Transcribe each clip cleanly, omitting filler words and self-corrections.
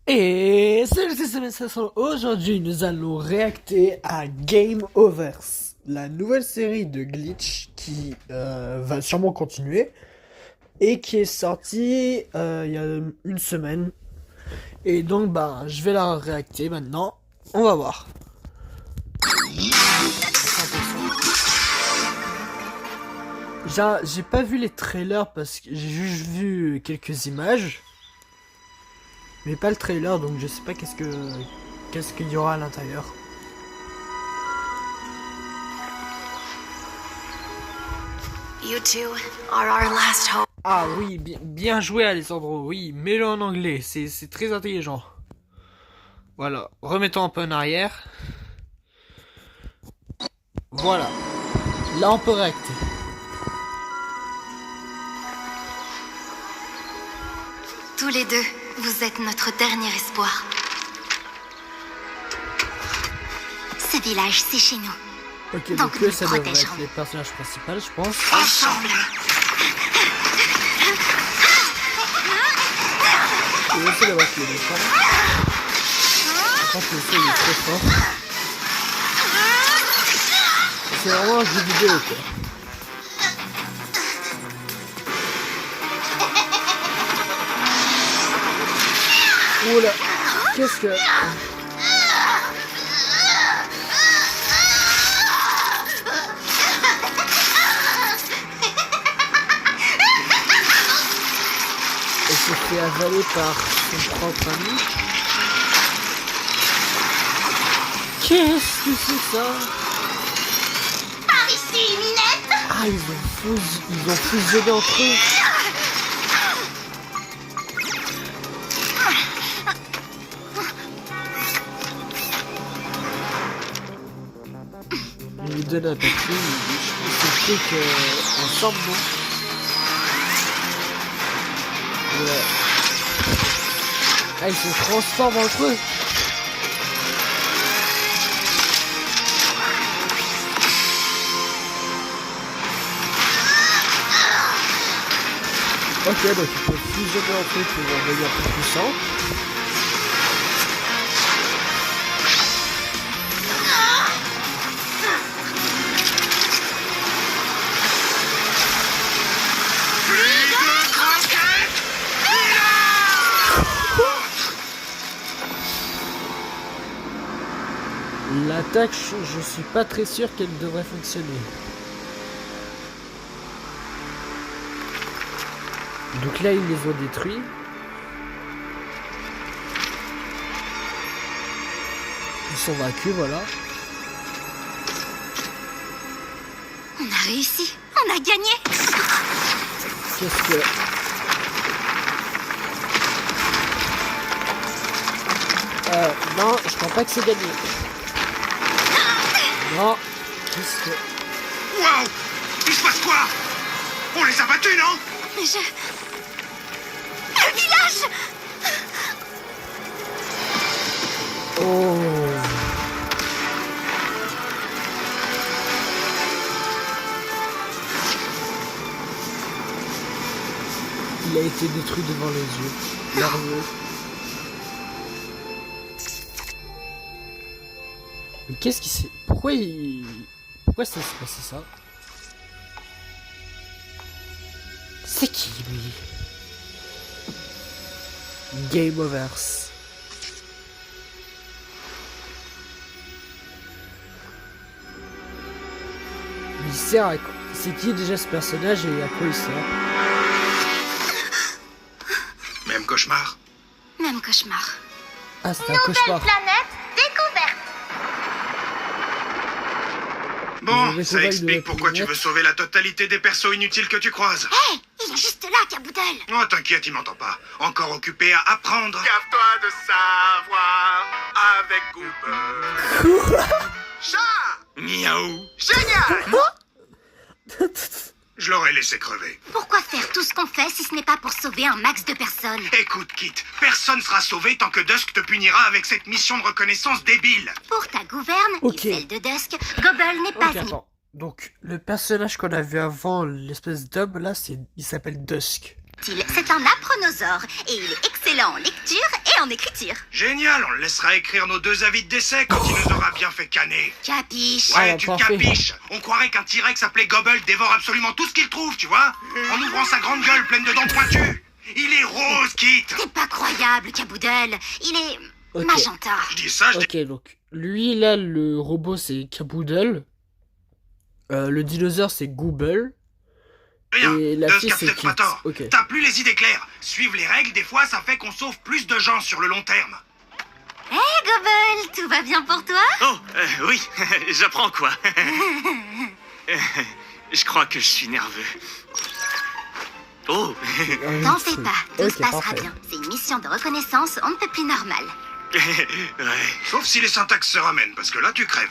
Et salut, c'est Sébastien. Aujourd'hui, nous allons réacter à Game Overs, la nouvelle série de Glitch qui va sûrement continuer et qui est sortie il y a une semaine. Et donc, je vais la réacter maintenant. On va voir. J'ai pas vu les trailers parce que j'ai juste vu quelques images. Mais pas le trailer, donc je sais pas qu'est-ce qu'il y aura à l'intérieur. You two are our last hope. Ah oui, bien joué Alessandro, oui, mets-le en anglais, c'est très intelligent. Voilà, remettons un peu en arrière. Voilà, là on peut réacter. Tous les deux, vous êtes notre dernier espoir. Ce village, c'est chez nous. Ok, Donc donc ça devrait protégeons. être les personnages principaux, je pense. Ensemble. Et aussi d'avoir que les méchants. Je pense que c'est très fort. C'est vraiment un jeu vidéo quoi. Oula, qu'est-ce que... Elle se fait avaler par son propre ami. Qu'est-ce que c'est ça? Par ici, Minette. Ah, ils ont fusionné entre eux. Il lui donne un papier, il se truc ensemble, non? Ouais. Ah, ils se transforment entre eux. Ok, donc il faut fusionner entre eux pour devenir plus puissant. L'attaque, je suis pas très sûr qu'elle devrait fonctionner. Donc là, ils les ont détruits. Ils sont vaincus, voilà. On a réussi. On a gagné. Qu'est-ce que... non, je crois pas que c'est gagné. Non. Qu'est-ce que... Waouh! Il se passe quoi? On les a battus, non? Mais Le village. Oh. Il a été détruit devant les yeux. Nerveux. Mais qu'est-ce qui s'est... Pourquoi ça s'est passé ça? C'est qui lui? Game Overs. Il sert à quoi? C'est qui déjà ce personnage et à quoi il sert? Même cauchemar. Même cauchemar. Ah, c'est un cauchemar. Planète découverte. Bon, ça explique pourquoi tu veux sauver la totalité des persos inutiles que tu croises. Hé, il est juste là, Caboodle. Oh, t'inquiète, il m'entend pas. Encore occupé à apprendre. Gave-toi de savoir avec Google. Chat! Miaou. Génial! Je l'aurais laissé crever. Pourquoi faire tout ce qu'on fait si ce n'est pas pour sauver un max de personnes? Écoute, Kit, personne sera sauvé tant que Dusk te punira avec cette mission de reconnaissance débile. Pour ta gouverne Ok. et celle de Dusk, Gobble n'est pas Ok, une... attends. Donc, le personnage qu'on a vu avant, l'espèce d'homme, là, il s'appelle Dusk. C'est un apronosaure et il est excellent en lecture et en écriture. Génial, on le laissera écrire nos 2 avis de décès quand il nous aura bien fait canner. Capiche? Ouais, Ah, tu parfait. capiches. On croirait qu'un T-Rex appelé Gobble dévore absolument tout ce qu'il trouve, tu vois. En ouvrant sa grande gueule pleine de dents pointues. Il est rose, Kit. C'est pas croyable, Caboodle. Il est... Ok. magenta. Je dis ça, je dis... Ok, donc, lui, là, le robot, c'est Caboodle. Le dinosaure, c'est Gooble. rien. Et la Dusk fille, a c'est peut-être pas Kit. tort. Ok. T'as plus les idées claires. Suivre les règles, des fois, ça fait qu'on sauve plus de gens sur le long terme. Hé, Gobble, tout va bien pour toi? Oh, oui, j'apprends quoi. Je crois que je suis nerveux. Oh, T'en fais pas, tout Ok, se passera parfait. bien. C'est une mission de reconnaissance, on ne peut plus normal. ouais. Sauf si les syntaxes se ramènent, parce que là, tu crèves.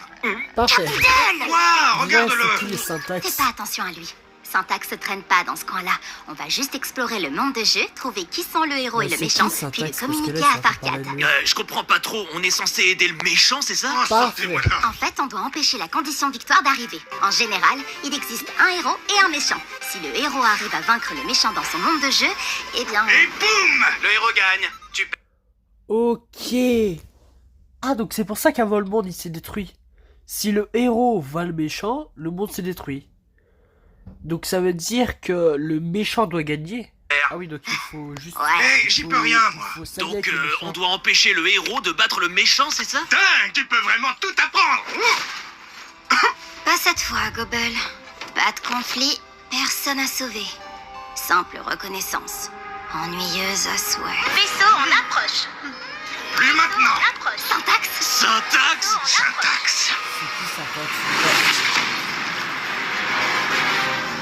Parfait. Caboodle! Waouh, Là, regarde-le. c'est tous les Fais syntaxes. pas attention à lui. Syntax se traîne pas dans ce coin-là. On va juste explorer le monde de jeu, trouver qui sont le héros Mais et le c'est méchant, qui, puis le Syntax? Parce que là, communiquer ça à va parler Farcade. de lui. Je comprends pas trop, on est censé aider le méchant, c'est ça? Oh, sortez-moi de là. En fait, on doit empêcher la condition de victoire d'arriver. En général, il existe un héros et un méchant. Si le héros arrive à vaincre le méchant dans son monde de jeu, eh bien... Et boum. Le héros gagne. Tu Ok. Ah, donc c'est pour ça qu'avant le monde, il s'est détruit. Si le héros va le méchant, le monde s'est détruit. Donc ça veut dire que le méchant doit gagner. Ah oui, donc il faut juste... Ouais. Eh, j'y peux rien, moi. Donc, on doit empêcher le héros de battre le méchant, c'est ça? Dingue, tu peux vraiment tout apprendre. Pas cette fois, Gobble. Pas de conflit, personne à sauver. Simple reconnaissance. Ennuyeuse à souhait. Vaisseau en approche. Plus maintenant. Approche. Syntax. Syntaxe? Syntaxe.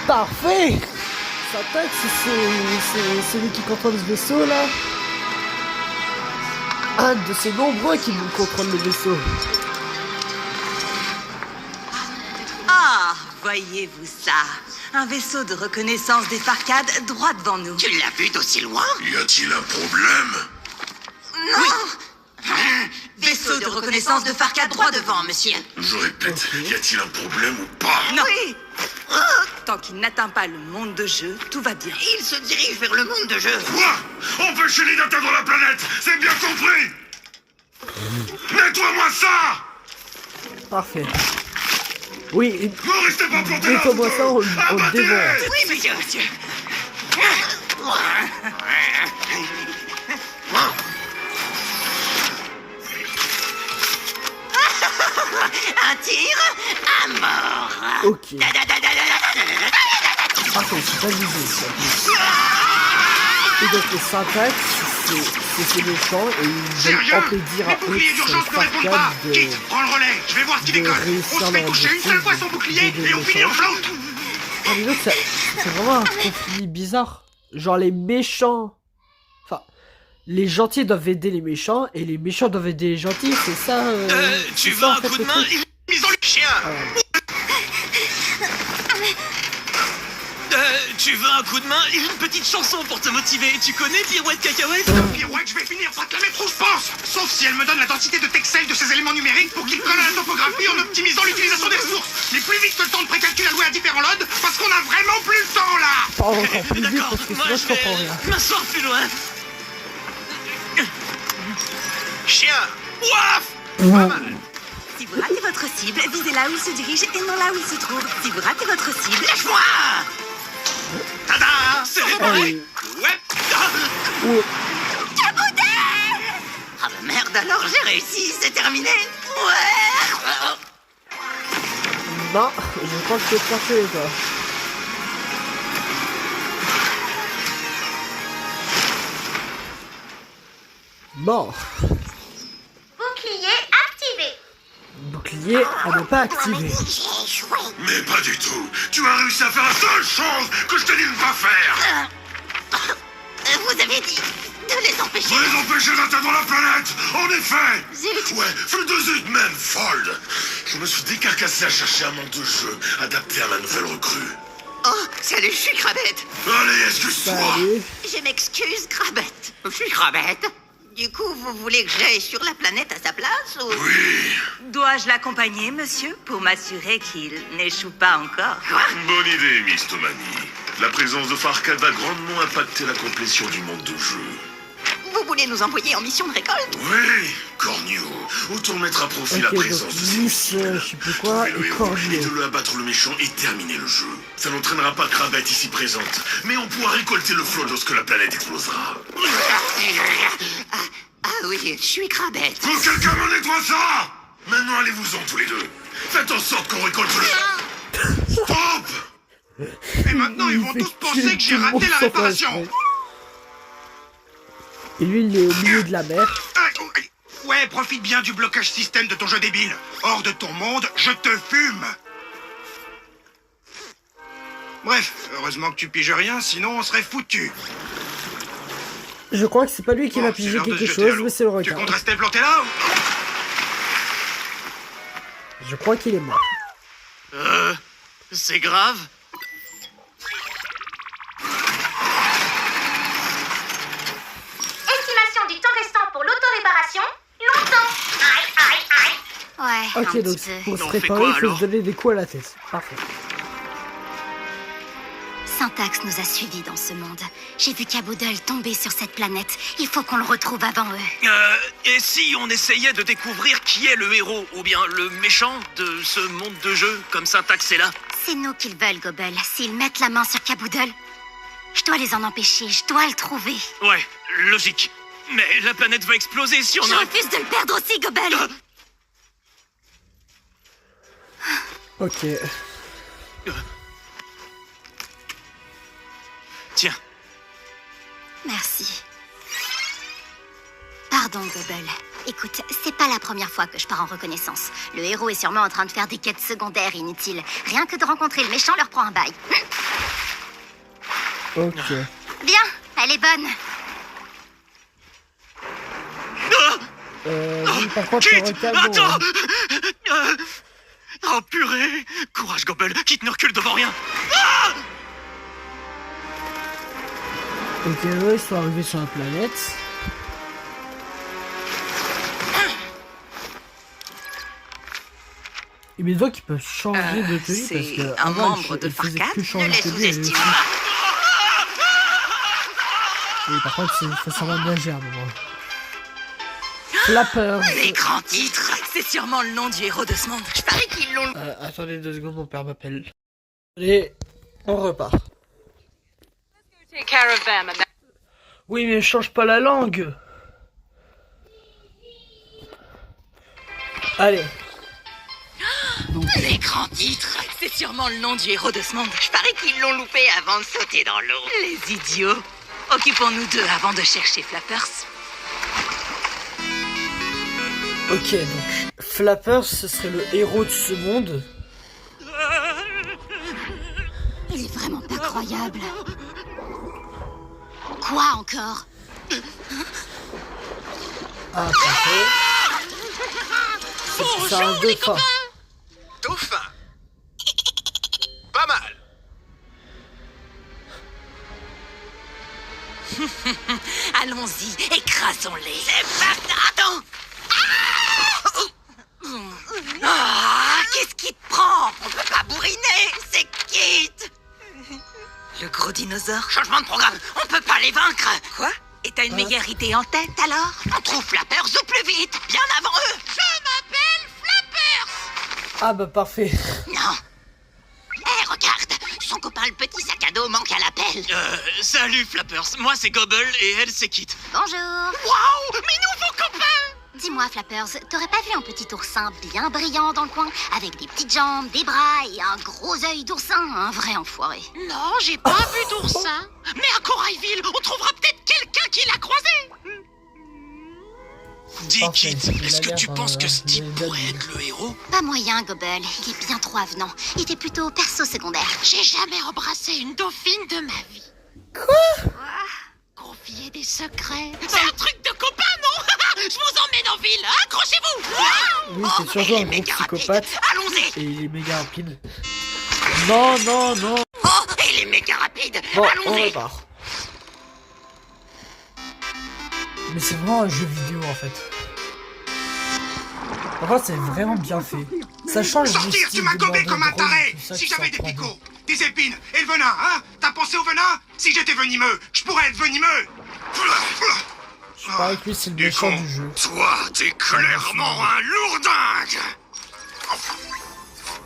Parfait. Syntax, c'est celui qui contrôle ce vaisseau là. Un de ces nombreux qui nous contrôle le vaisseau. Ah, voyez-vous ça? Un vaisseau de reconnaissance des Farcades droit devant nous. Tu l'as vu d'aussi loin? Y a-t-il un problème? Vaisseau de reconnaissance de Farcades droit devant, monsieur. Je répète, y a-t-il un problème ou pas? Non. Oui. Tant qu'il n'atteint pas le monde de jeu, tout va bien. Il se dirige vers le monde de jeu. Quoi? Empêchez-les d'atteindre la planète, c'est bien compris. Nettoie-moi ça. Parfait. Oui, Ne restez pas plantés là. nettoie-moi ça, on le Abattez-les. dévore. Oui, monsieur. Un tir à mort. Ok. Ah, c'est pas visé ça. Et donc le syntaxe, c'est méchant et ils veulent Sérieux? empêcher à Les eux boucliers d'urgence ne répondent pas. Farcade Kit, prends le relais, je vais voir ce qui de déconne. On réussir se fait leur toucher une seule objectif fois son bouclier de et on finit en méchant. flotte. Ah mais donc c'est vraiment un conflit bizarre. Genre les méchants... Enfin, les gentils doivent aider les méchants et les méchants doivent aider les gentils, c'est ça Tu c'est veux ça, en un fait, coup de le main? truc. Mise en le chien. Tu veux un coup de main? Une petite chanson pour te motiver. Tu connais Pirouette Cacahuète? Pirouette, je vais finir par te la mettre où je pense. Sauf si elle me donne la densité de Texel de ces éléments numériques pour qu'il colle à la topographie en optimisant l'utilisation des ressources. Mais plus vite que le temps de précalcul alloué à différents loads, parce qu'on a vraiment plus le temps là. Parle encore plus vite D'accord, parce que moi sinon je je comprends rien. vais m'asseoir plus loin. Chien! Waf! Si vous ratez votre cible, visez là où il se dirige et non là où il se trouve. Si vous ratez votre cible, Lâche-moi! Tada! C'est réparé! Ouais! Oh, Ah bah merde, alors j'ai réussi, c'est terminé! Ouais! non, je crois que c'est parfait toi. Mort. Bouclier activé. Bouclier à ne pas activer. Mais pas du tout. Tu as réussi à faire la seule chose que je te dis de ne pas faire. Vous avez dit de les empêcher. Faut les empêcher d'atteindre la planète. En effet. Zut. Ouais, flûte de zut même, fold. Je me suis décarcassé à chercher un monde de jeu adapté à ma nouvelle recrue. Oh, salut, je suis Crabette. Allez, excuse-toi. Salut. Je m'excuse, Crabette. Je suis Crabette. Du coup, vous voulez que j'aille sur la planète à sa place ou... Oui. Dois-je l'accompagner, monsieur, pour m'assurer qu'il n'échoue pas encore? Bonne idée, Miss Tomani. La présence de Farcade va grandement impacter la complétion du monde de jeu. Vous voulez nous envoyer en mission de récolte? Oui, Cornio. Autant mettre à profit la Ok, donc présence de ces Miss, monstres. je sais plus quoi, Trouver et le héros Cornio. et de le abattre le méchant et terminer le jeu. Ça n'entraînera pas Crabette ici présente, mais on pourra récolter le flot lorsque la planète explosera. Ah oui, je suis Crabette. Faut que quelqu'un me nettoie ça. Maintenant, allez-vous-en tous les deux. Faites en sorte qu'on récolte le... Stop. Et maintenant, ils vont fait tous penser tuer que j'ai tout le raté monde la sans réparation. faire exprès. Et lui, il est au milieu de la mer. Ouais, profite bien du blocage système de ton jeu débile. Hors de ton monde, je te fume. Bref, heureusement que tu piges rien, sinon on serait foutu. Je crois que c'est pas lui qui Bon, va c'est piger l'heure de quelque se jeter à chose, l'eau. mais c'est le Tu requin. comptes rester planté là ou... Je crois qu'il est mort. C'est grave? Estimation du temps restant pour l'auto-réparation, longtemps. Aïe, aïe, aïe. Ouais, un Ok, donc petit peu. pour se On fait préparer, quoi, il faut alors se donner des coups à la tête. Parfait. Syntax nous a suivis dans ce monde. J'ai vu Caboodle tomber sur cette planète. Il faut qu'on le retrouve avant eux. Et si on essayait de découvrir qui est le héros, ou bien le méchant de ce monde de jeu, comme Syntax est là? C'est nous qu'ils veulent, Gobble. S'ils mettent la main sur Caboodle, je dois les en empêcher. Je dois le trouver. Ouais, logique. Mais la planète va exploser si on Je a... refuse de le perdre aussi, Gobble. Ok. Tiens, Merci. Pardon, Gobble. Écoute, c'est pas la première fois que je pars en reconnaissance. Le héros est sûrement en train de faire des quêtes secondaires inutiles. Rien que de rencontrer le méchant leur prend un bail. Ok. Bien, elle est bonne. Oui, par contre, le Kit, requin, bon, attends hein. Oh purée! Courage, Gobble, Kit ne recule devant rien! Ok, eux, ils sont arrivés sur la planète. Et mais donc ils peuvent changer de tenue c'est parce que un avant, membre de ils faisaient Farcade. que Ne changer les de tenue. sous-estime pas. Oui, par contre, il faut savoir nager à un moment. Flappers. L'écran titre, c'est sûrement le nom du héros de ce monde. Je parie qu'ils l'ont... Attendez 2 secondes, mon père m'appelle. Allez, on repart. Oui, mais change pas la langue. Allez. L'écran titre, c'est sûrement le nom du héros de ce monde. Je parie qu'ils l'ont loupé avant de sauter dans l'eau. Les idiots. Occupons-nous d'eux avant de chercher Flappers. Ok, donc Flappers, ce serait le héros de ce monde. Il est vraiment pas croyable. Quoi encore? Ah, parfait. C'est un dauphin. Dauphin. Pas mal. Allons-y, écrasons-les. C'est parti. Attends. Qu'est-ce qui te prend? On peut pas bourriner, c'est quitte. Le gros dinosaure. Changement de programme, on peut pas les vaincre. Quoi? Et t'as une meilleure idée en tête alors? On trouve Flappers au plus vite, bien avant eux. Je m'appelle Flappers. Ah bah parfait. Non. Hé, regarde, son copain le petit sac à dos manque à l'appel. Salut, Flappers. Moi, c'est Gobble et elle, c'est Kit. Bonjour. Waouh, mes nouveaux copains. Dis-moi, Flappers, t'aurais pas vu un petit oursin bien brillant dans le coin, avec des petites jambes, des bras et un gros œil d'oursin? Un vrai enfoiré. Non, j'ai pas vu d'oursin. Mais à Corailville, on trouvera peut-être quelqu'un qui l'a croisé. Dis, Parfait, Kit, c'est est-ce que la tu guerre, penses que ce type les pourrait amis. être le héros? Pas moyen, Gobble. Il est bien trop avenant. Il était plutôt perso secondaire. J'ai jamais embrassé une dauphine de ma vie. Quoi? confier des secrets. C'est un truc de copain, non? Je vous emmène en ville, accrochez-vous. Oui, c'est surtout un gros psychopathe. Allons-y. Et il est méga rapide. Non, non, non. Oh, il est méga rapide. Bon, on Allons-y. repart. Mais c'est vraiment un jeu vidéo en fait. Par contre, c'est vraiment bien fait. Ça change du Sortir, style tu m'as de gobé bande comme un de taré. drone, tout ça Si qui j'avais sort des 3D. picots, des épines et le venin, hein? T'as pensé au venin? Si j'étais venimeux, je pourrais être venimeux. Je parie que lui, c'est le Du méchant con. du jeu. Toi, t'es clairement un lourdingue.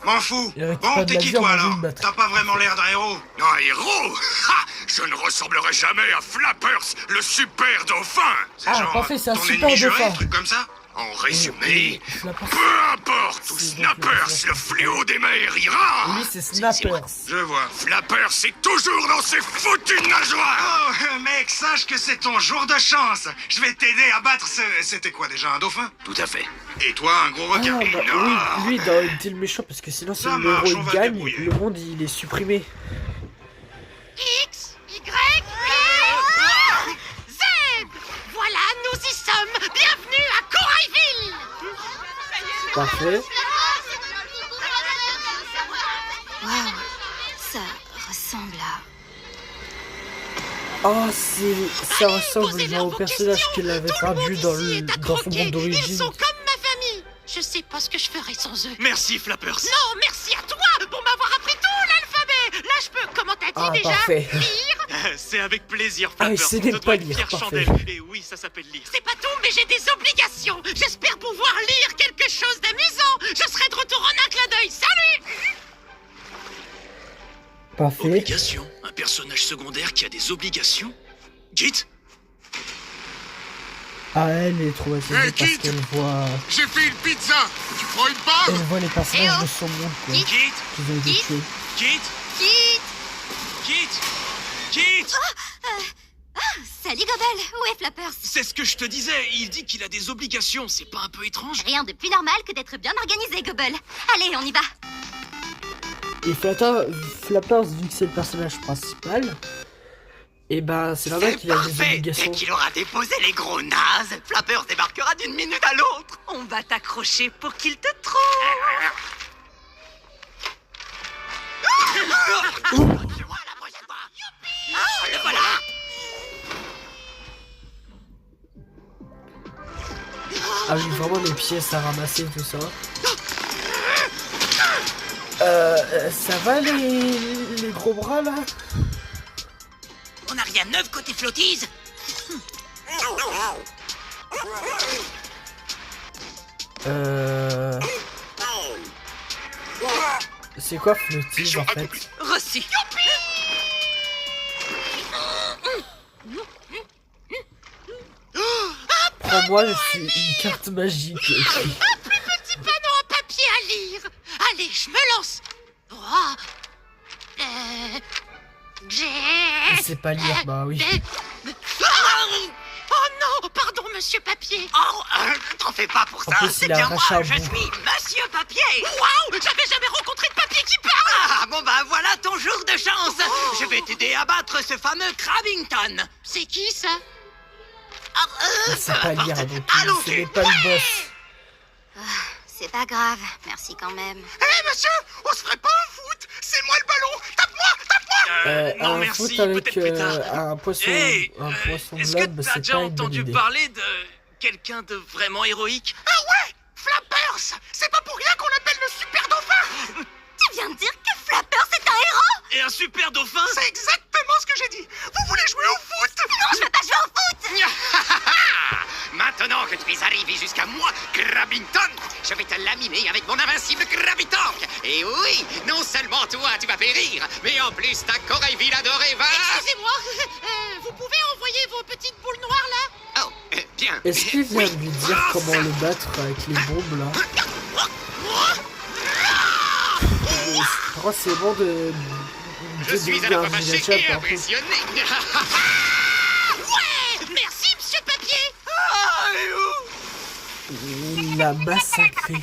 M'en fous. Il récupère Bon, de t'es la qui vie en toi mangeant alors? une batterie. T'as pas vraiment l'air d'un héros. Un héros? Ha! Je ne ressemblerai jamais à Flappers, le super dauphin. C'est Ah, genre parfait, c'est un ton super ennemi juré, dauphin. truc comme ça. En résumé, Flappers. peu importe où C'est donc Snappers, le le fléau des mers, ira. Lui, c'est Snappers. Je vois. Flappers, c'est toujours dans ses foutues nageoires. Oh, mec, sache que c'est ton jour de chance. Je vais t'aider à battre ce... C'était quoi déjà, un dauphin? Tout à fait. Et toi, un gros Ah, requin? bah, Non. oui, lui, il doit être le méchant parce que sinon, si Ça le héros marche, on il va se gagne, débrouiller. le monde il est supprimé. X, Y, Z. Voilà, nous y sommes. Bienvenue à Corailville. Parfait. Waouh, ça ressemble à... Oh, ça ressemble genre au personnage qu'il avait perdu dans son monde Ils d'origine. sont comme ma famille. Je sais pas ce que je ferais sans eux. Merci, Flappers. Non, merci à toi pour m'avoir appris tout l'alphabet. Là, je peux, comment t'as dit Ah, déjà, parfait. lire. C'est avec plaisir, Ah, il Flappers. sait Ça même doit pas être lire, Pierre parfait. Chandelle. Et oui, ça s'appelle lire. C'est pas tout, mais j'ai des obligations. J'espère pouvoir lire quelque chose d'amusant. Je serai de retour en un clin d'œil. Salut. Parfait. Obligation. Un personnage secondaire qui a des obligations. Git? Ah, elle est traumatisée Hey, parce Kid. qu'elle voit... J'ai fait une pizza. Tu prends une part? Elle voit les personnages Eh oh. de son monde, quoi. Kid. Git? Qu'ils ont été Kid. tués. Git? Kit. Git? Git? Salut Gobel, où est Flappers? C'est ce que je te disais. Il dit qu'il a des obligations. C'est pas un peu étrange? Rien de plus normal que d'être bien organisé, Gobel. Allez, on y va. Et Flappers, vu que c'est le personnage principal, et ben c'est normal qu'il a des obligations. Dès qu'il aura déposé les gros nazes, Flappers débarquera d'une minute à l'autre. On va t'accrocher pour qu'il te trouve. Le voilà. Ah oui, vraiment des pièces à ramasser, tout ça. Ça va les gros bras là? On a rien de neuf côté flottise. C'est quoi flottige en fait? Reçu. Prends-moi, je suis une carte magique. Un plus petit panneau en papier à lire. Allez, je me lance. 3, G. Il sait pas lire, bah oui. Oh non, pardon, monsieur papier. Oh, t'en fais pas pour En ça. plus, C'est il a bien arraché moi, un je bout. suis monsieur papier. Waouh, j'avais jamais rencontré de papier qui parle. Ah, bon bah voilà ton jour de chance. Je vais t'aider à battre ce fameux Crabbington. C'est qui ça? Il sait pas lire, donc Allons, ce n'est pas le boss. C'est pas grave, merci quand même. Hé, monsieur, on se ferait pas un foot? C'est moi le ballon. Tape-moi. Non, Un merci. foot avec Peut-être plus tard. un poisson, Hey, un poisson est-ce globe, que t'as c'est déjà pas une bonne entendu idée. parler de quelqu'un de vraiment héroïque? Ah ouais, Flappers. C'est pas pour rien qu'on l'appelle le super dauphin. Tu viens de dire que Flappers est un héros? Et un super dauphin? C'est exactement ce que j'ai dit. Vous voulez jouer au foot? Non, je veux pas jouer au foot! Maintenant que tu es arrivé jusqu'à moi, Crabbington, je vais te laminer avec mon invincible Crabbitank. Et oui, non seulement toi, tu vas périr, mais en plus ta Corailville adorée va... Excusez-moi, vous pouvez envoyer vos petites boules noires là? Oh, bien. Est-ce qu'il vient de lui dire comment le battre avec les bombes là? Par contre, c'est bon de Je suis à la fois fâché villageois, et par contre. impressionné. Ouais, merci, monsieur Papier. Il l'a massacré.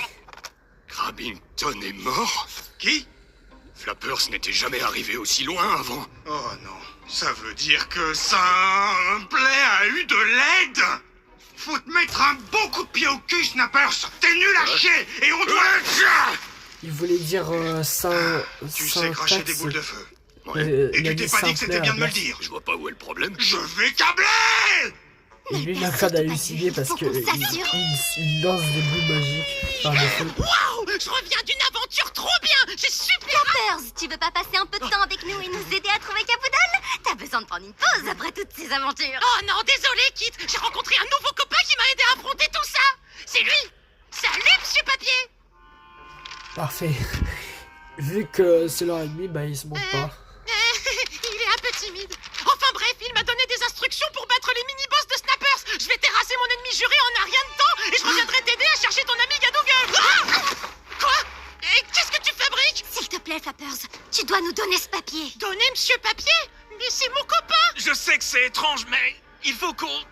Crabbington est mort? Qui? Flappers n'était jamais arrivé aussi loin avant. Oh non, ça veut dire que Simpley a eu de l'aide. Faut te mettre un bon coup de pied au cul, Snappers. T'es nul à chier et on doit... Il voulait dire Tu sais cracher des boules de feu. Et Et tu t'es pas dit que c'était bien de me le dire. Je vois pas où est le problème. Je vais câbler. Et lui, il a peur d'halluciner parce que il lance des boules magiques. Enfin, des feux. Waouh, je reviens d'une aventure trop bien. J'ai super... Snappers, tu veux pas passer un peu de temps avec nous et nous aider à trouver Capoudal? T'as besoin de prendre une pause après toutes ces aventures. Oh non, désolé, Kit. J'ai rencontré un nouveau copain qui m'a aidé à affronter tout ça. C'est lui. Salut, Monsieur Papier. Parfait. Vu que c'est l'heure et demie, bah il se montre pas. Il est un peu timide. Enfin bref, il m'a donné des instructions pour battre les mini-boss de Snappers. Je vais terrasser mon ennemi juré en un rien de temps et je reviendrai t'aider à chercher ton ami Gadougueul. Ah quoi? Et qu'est-ce que tu fabriques? S'il te plaît, Flappers, tu dois nous donner ce papier. Donner Monsieur Papier? Mais c'est mon copain. Je sais que c'est étrange, mais il faut qu'on...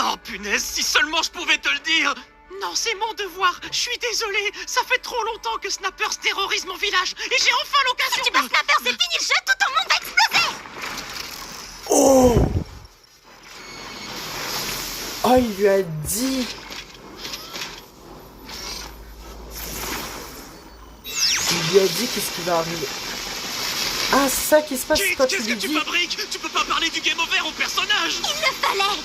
Oh punaise, si seulement je pouvais te le dire. Non, c'est mon devoir. Je suis désolé. Ça fait trop longtemps que Snappers terrorise mon village et j'ai enfin l'occasion. Si tu bats Snappers, c'est fini le jeu, tout ton monde va exploser. Oh! Oh, il lui a dit. Il lui a dit qu'est-ce qui va arriver. Ah, c'est ça qui se passe quand tu Qu'est-ce lui que tu dis. fabriques? Tu peux pas parler du game over au personnage. Il le fallait.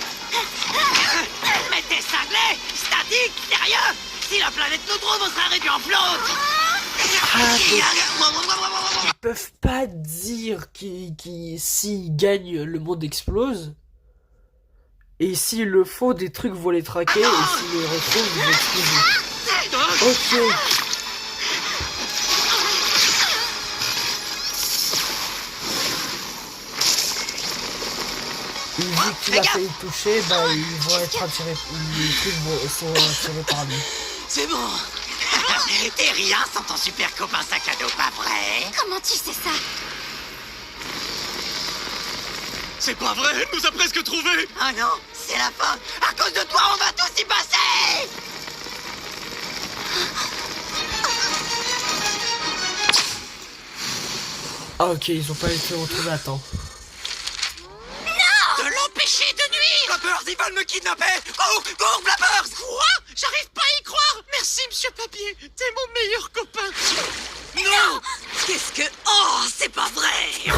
Mais t'es cinglé. Statique, sérieux. Si la planète nous trouve, on sera réduit en flotte. Ils peuvent pas dire s'ils gagnent, le monde explose. Et s'il le faut, des trucs vont les traquer. Et s'ils les retrouvent, ils vont exploser. Ok. Et vu qu'il a failli toucher, bah ils vont être attirés. Les trucs sont attirés par lui. C'est bon. T'es rien sans ton super copain sac à dos, pas vrai? Comment tu sais ça? C'est pas vrai, elle nous a presque trouvés. Ah non, c'est la fin. À cause de toi, on va tous y passer. Ah ok, ils ont pas été retrouvés à temps. De l'empêcher de nuire. Flappers, ils veulent me kidnapper. Cours, cours, Flappers. Quoi? J'arrive pas à y croire. Merci, Monsieur Papier. T'es mon meilleur copain. Non. Qu'est-ce que... Oh, c'est pas vrai.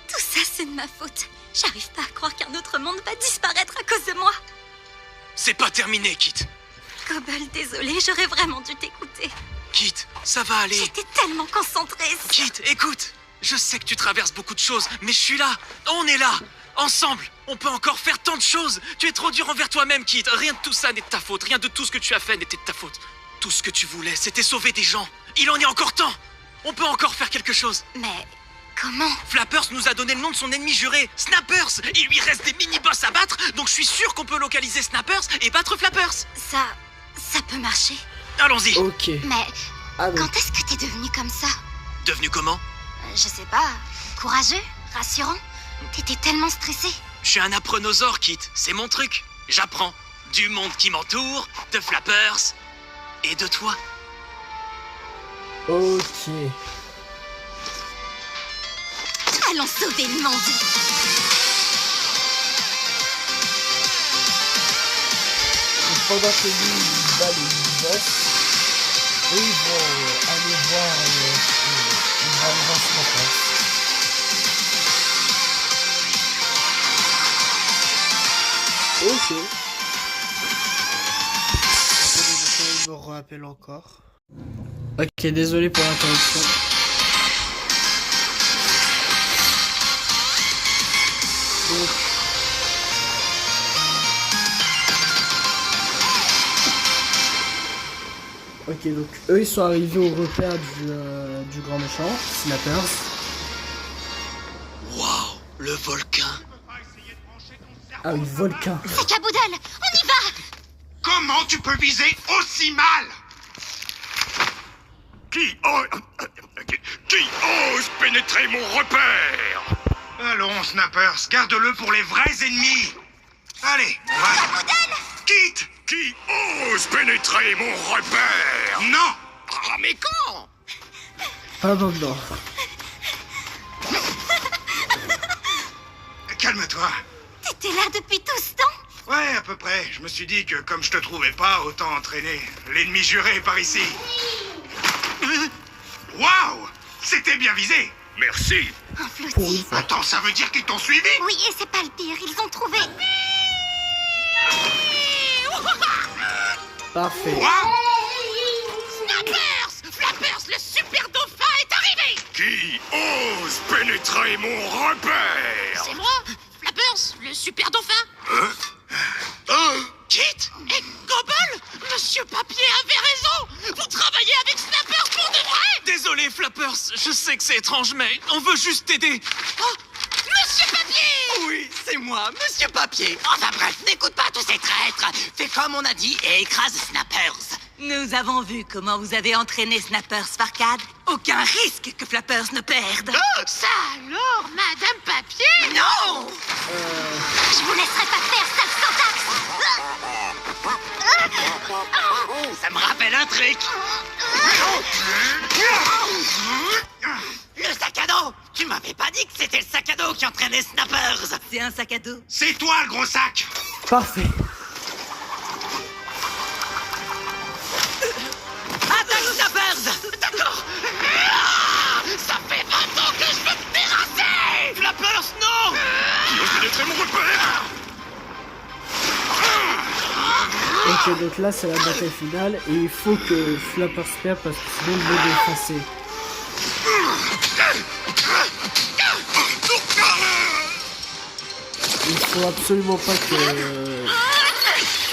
Tout ça, c'est de ma faute. J'arrive pas à croire qu'un autre monde va disparaître à cause de moi. C'est pas terminé, Kit. Gobble, désolée, j'aurais vraiment dû t'écouter. Kit, ça va aller. J'étais tellement concentrée. Kit, écoute. Je sais que tu traverses beaucoup de choses, mais je suis là. On est là. Ensemble, on peut encore faire tant de choses. Tu es trop dur envers toi-même, Kit. Rien de tout ça n'est de ta faute. Rien de tout ce que tu as fait n'était de ta faute. Tout ce que tu voulais, c'était sauver des gens. Il en est encore temps. On peut encore faire quelque chose. Mais comment? Flappers nous a donné le nom de son ennemi juré, Snappers. Il lui reste des mini-boss à battre, donc je suis sûr qu'on peut localiser Snappers et battre Flappers. Ça peut marcher. Allons-y. Ok. Mais Ah donc. quand est-ce que t'es devenu comme ça? Devenu comment? Je sais pas. Courageux? Rassurant? T'étais tellement stressé. Je suis un apprenosaure, Kit. C'est mon truc. J'apprends. Du monde qui m'entoure, de Flappers et de toi. Ok. Allons sauver le monde. Donc, pendant que lui il bat les boss, eux ils vont aller voir Snappers. Ok. Attendez, je me rappelle encore. Ok, désolé pour l'interruption. Donc... Ok, donc eux ils sont arrivés au repère du grand méchant, Snappers. Waouh, le volcan. Ah oui, volcan. C'est Capoudal. On y va. Comment tu peux viser aussi mal? Qui ose pénétrer mon repère? Allons, Snappers, garde-le pour les vrais ennemis. Allez, on va... Quitte. Qui ose pénétrer mon repère? Non. Ah, mais quand? Pas maintenant. Calme-toi. T'étais là depuis tout ce temps? Ouais, à peu près. Je me suis dit que comme je te trouvais pas, autant entraîner l'ennemi juré par ici. Waouh! C'était bien visé. Merci. Un Pour une flotti. fois. Attends, ça veut dire qu'ils t'ont suivi? Oui, et c'est pas le pire, ils ont trouvé. Parfait. Quoi? Snappers! Flappers, le super dauphin est arrivé! Qui ose pénétrer mon repère? C'est moi, Flappers, le super dauphin. Kit et Gobble, Monsieur Papier avait raison. Vous travaillez avec Snappers pour de vrai? Désolé, Flappers, je sais que c'est étrange, mais on veut juste t'aider. Oh, Monsieur Papier! Oui, c'est moi, Monsieur Papier. Enfin bref, n'écoute pas tous ces traîtres. Fais comme on a dit et écrase Snappers. Nous avons vu comment vous avez entraîné Snappers, Farcade. Aucun risque que Flappers ne perde. Oh, ça alors, Madame Papier? Non! Je vous laisserai pas faire, sale syntaxe. Ça me rappelle un truc. Le sac à dos! Tu m'avais pas dit que c'était le sac à dos qui entraînait Snappers! C'est un sac à dos? C'est toi le gros sac. Parfait. Attaque Snappers! D'accord! Ah, ça fait 20 ans que je veux te terrasser! Flappers, non! Qui ose pénétrer mon repère? Ok, donc là c'est la bataille finale et il faut que Flappers perd parce que sinon il va défoncer. Il faut absolument pas que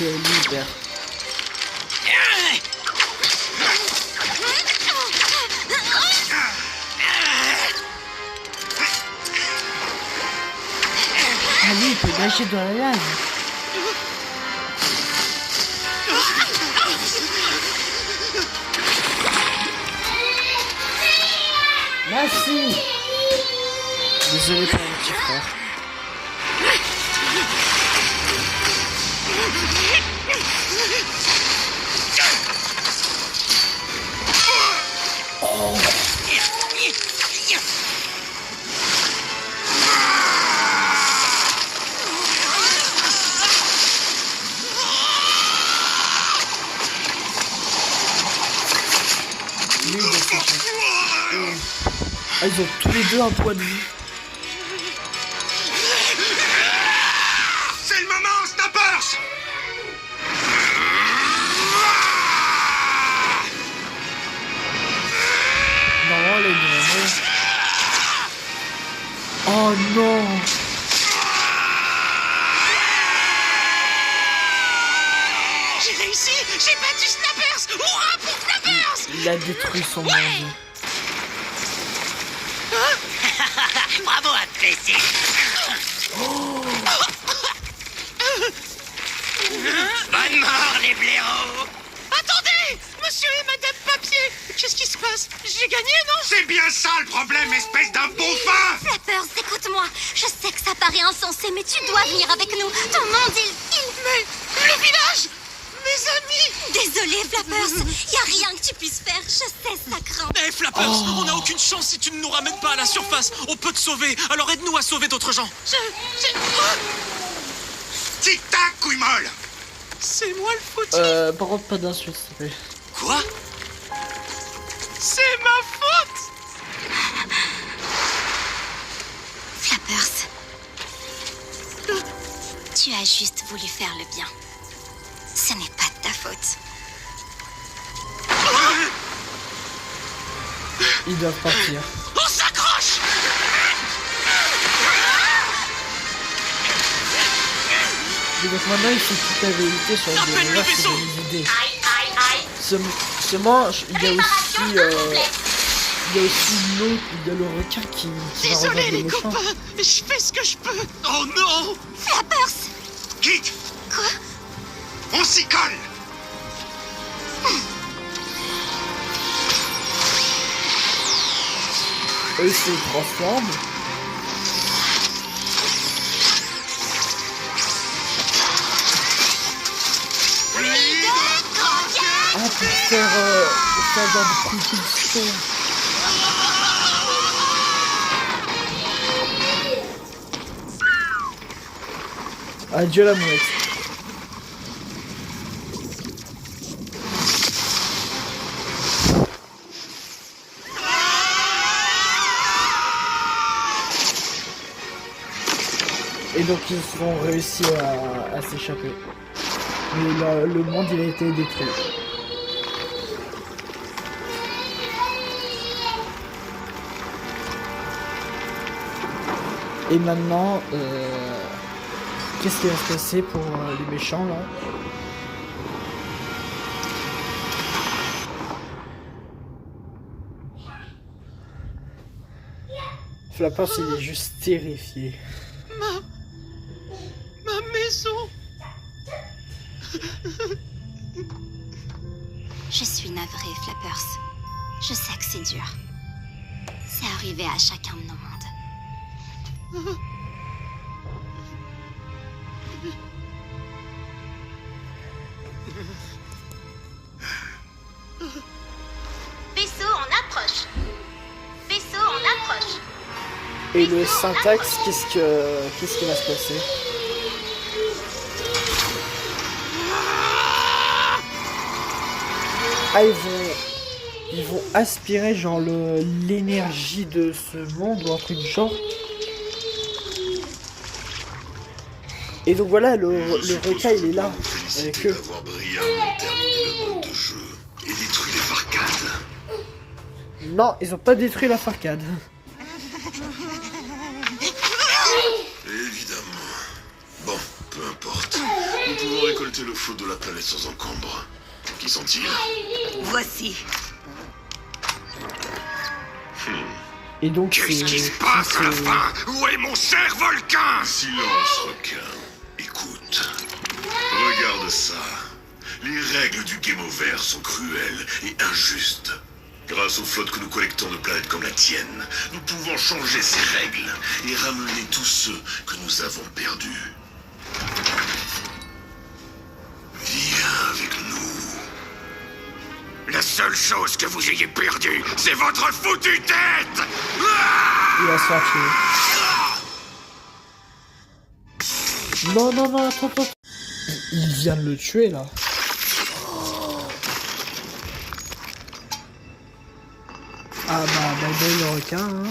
lui perd. Ah lui il peut nager dans la lave. Merci. Désolé pour mon petit frère. Lui, il est méchant. Ah, ils ont tous les deux un point de vue. C'est le moment, Snappers. Non, les deux. Oh non. J'ai réussi! J'ai battu Snappers! Hurrah pour Snappers! Il a détruit son monde. Bravo à Plessis! Bonne mort, les blaireaux! Attendez! Monsieur et Madame Papier! Qu'est-ce qui se passe? J'ai gagné, non? C'est bien ça le problème, espèce d'un bouffon. Flappers, écoute-moi. Je sais que ça paraît insensé, mais tu dois venir avec nous. Ton monde, Mais le village! Mes amis! Désolé, Flappers. Y a rien que tu puisses faire. Je sais, ça craint. Eh, Flappers, on n'a aucune chance si tu ne nous ramènes pas à la surface. On peut te sauver, alors aide-nous à sauver d'autres gens. Tic-tac, couille molle. C'est moi le fautif. Par contre, pas d'insultes, s'il te plaît. Quoi? C'est ma faute! Flappers. Tu as juste voulu faire le bien. Ce n'est pas de ta faute. Ils doivent partir. On s'accroche! Et donc maintenant, il faut toute la vérité sur Appelle le l'univers qui vaisseau. donne des idées. Aïe, aïe, aïe. Seulement, il y a Préparation aussi... complète. Il y a aussi l'eau, il y a le requin qui va Désolé, rejoindre les le méchant. copains! Je fais ce que je peux! Oh non! Flappers. Quitte. Quoi? On s'y colle. Eux se transforment. faire dans des compétitions. Adieu la mouette. Et donc ils ont réussi à s'échapper. Mais le monde il a été détruit. Et maintenant, qu'est-ce qui va se passer pour les méchants là? Flappers il est juste terrifié. Ma maison. Je suis navrée, Flappers. Je sais que c'est dur. C'est arrivé à chacun de nos mondes. Vaisseau en approche. Vaisseau en approche. Et le syntaxe, qu'est-ce qui va se passer? Ah, ils vont aspirer genre l'énergie de ce monde ou un truc du genre. Et donc voilà, le requin il est là avec eux. D'avoir brillamment terminé le mode de jeu et détruit les arcades. Non, ils ont pas détruit la farcade. Évidemment. Bon, peu importe. Nous pouvons récolter le flot de la planète sans encombre. Qui sont-ils? Voici. Et donc Qu'est-ce qui se passe à la fin? Où est mon cher volcan? Silence, requin. Écoute. Regarde ça. Les règles du Game Over sont cruelles et injustes. Grâce aux flottes que nous collectons de planètes comme la tienne, nous pouvons changer ces règles et ramener tous ceux que nous avons perdus. Viens avec nous. La seule chose que vous ayez perdue, c'est votre foutue tête! il va se faire tuer. Non, non, non, attends. Il vient de le tuer là. Ah bah, le requin, hein.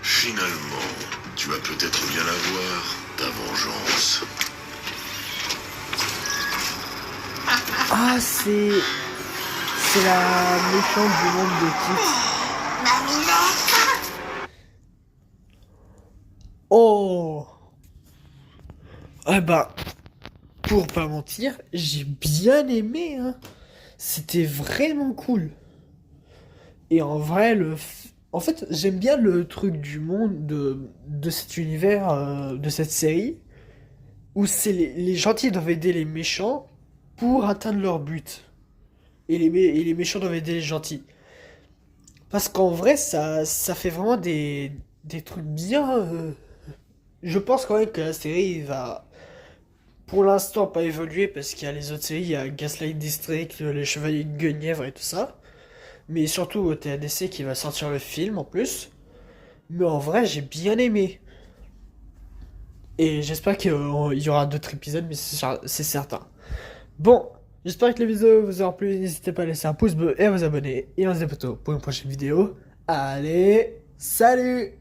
Finalement, tu vas peut-être bien la voir, ta vengeance. Ah, c'est la méchante du monde de Kit. Oh. Ah bah, pour pas mentir, j'ai bien aimé, hein. C'était vraiment cool. Et en vrai, en fait, j'aime bien le truc du monde de cet univers, de cette série, où c'est les gentils doivent aider les méchants pour atteindre leur but. Et les méchants doivent aider les gentils. Parce qu'en vrai, ça fait vraiment des trucs bien. Je pense quand même que la série va, pour l'instant, pas évoluer, parce qu'il y a les autres séries, il y a Gaslight District, les Chevaliers de Guenièvre et tout ça. Mais surtout au TADC qui va sortir le film en plus. Mais en vrai, j'ai bien aimé. Et j'espère qu'il y aura d'autres épisodes, mais c'est certain. Bon, j'espère que les vidéos vous auront plu. N'hésitez pas à laisser un pouce bleu et à vous abonner. Et on se dit à bientôt pour une prochaine vidéo. Allez, salut!